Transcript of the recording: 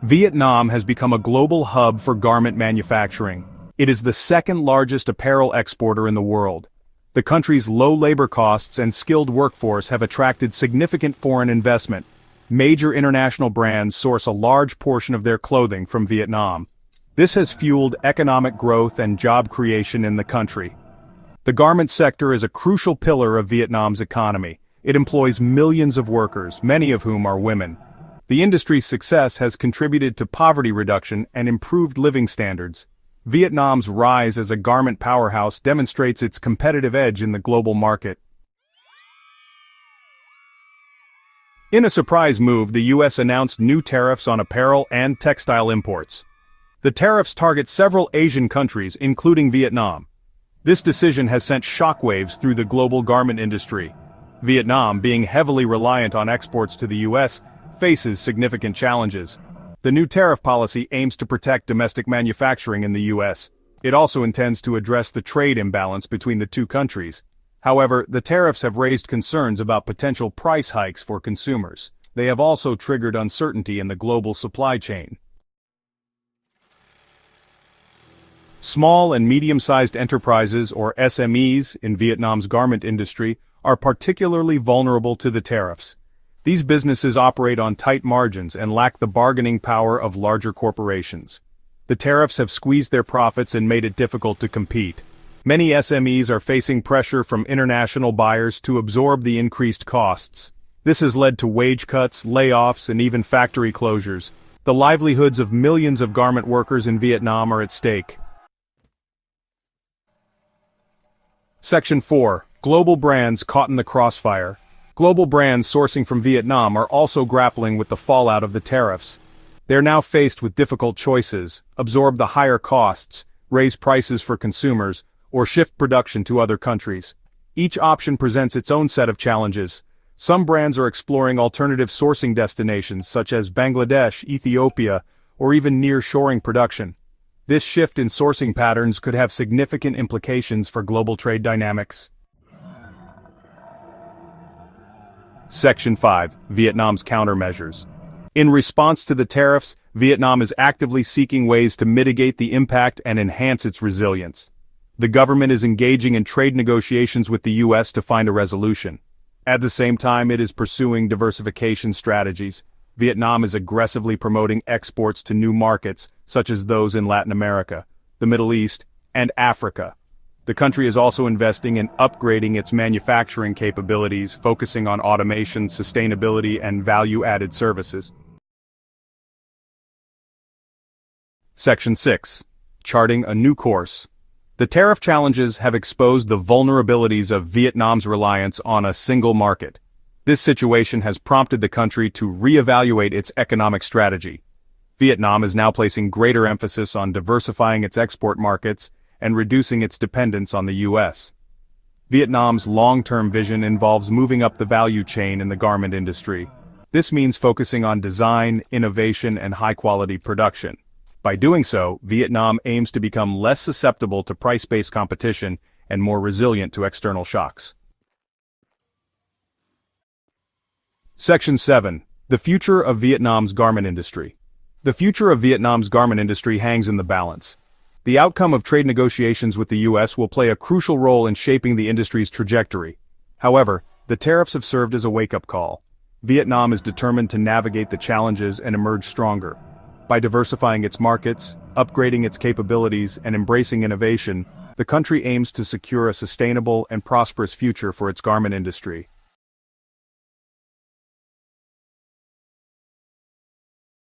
Vietnam has become a global hub for garment manufacturing. It is the second largest apparel exporter in the world. The country's low labor costs and skilled workforce have attracted significant foreign investment. Major international brands source a large portion of their clothing from Vietnam. This has fueled economic growth and job creation in the country. The garment sector is a crucial pillar of Vietnam's economy. It employs millions of workers, many of whom are women. The industry's success has contributed to poverty reduction and improved living standards. Vietnam's rise as a garment powerhouse demonstrates its competitive edge in the global market. In a surprise move, the U.S. announced new tariffs on apparel and textile imports. The tariffs target several Asian countries, including Vietnam. This decision has sent shockwaves through the global garment industry. Vietnam, being heavily reliant on exports to the U.S., faces significant challenges. The new tariff policy aims to protect domestic manufacturing in the U.S. It also intends to address the trade imbalance between the two countries. However, the tariffs have raised concerns about potential price hikes for consumers. They have also triggered uncertainty in the global supply chain. Small and medium-sized enterprises, or SMEs, in Vietnam's garment industry are particularly vulnerable to the tariffs. These businesses operate on tight margins and lack the bargaining power of larger corporations. The tariffs have squeezed their profits and made it difficult to compete. Many SMEs are facing pressure from international buyers to absorb the increased costs. This has led to wage cuts, layoffs, and even factory closures. The livelihoods of millions of garment workers in Vietnam are at stake. Section 4. Global brands caught in the crossfire. Global brands sourcing from Vietnam are also grappling with the fallout of the tariffs. They are now faced with difficult choices: absorb the higher costs, raise prices for consumers, or shift production to other countries. Each option presents its own set of challenges. Some brands are exploring alternative sourcing destinations such as Bangladesh, Ethiopia, or even near-shoring production. This shift in sourcing patterns could have significant implications for global trade dynamics. Section 5. Vietnam's countermeasures. In response to the tariffs, Vietnam is actively seeking ways to mitigate the impact and enhance its resilience. The government is engaging in trade negotiations with the U.S. to find a resolution. At the same time, it is pursuing diversification strategies. Vietnam is aggressively promoting exports to new markets, such as those in Latin America, the Middle East, and Africa. The country is also investing in upgrading its manufacturing capabilities, focusing on automation, sustainability, and value-added services. Section 6. Charting a new course. The tariff challenges have exposed the vulnerabilities of Vietnam's reliance on a single market. This situation has prompted the country to reevaluate its economic strategy. Vietnam is now placing greater emphasis on diversifying its export markets and reducing its dependence on the U.S. Vietnam's long-term vision involves moving up the value chain in the garment industry. This means focusing on design, innovation, and high-quality production. By doing so, Vietnam aims to become less susceptible to price-based competition and more resilient to external shocks. Section 7. The future of Vietnam's garment industry. The future of Vietnam's garment industry hangs in the balance. The outcome of trade negotiations with the U.S. will play a crucial role in shaping the industry's trajectory. However, the tariffs have served as a wake-up call. Vietnam is determined to navigate the challenges and emerge stronger. By diversifying its markets, upgrading its capabilities, and embracing innovation, the country aims to secure a sustainable and prosperous future for its garment industry.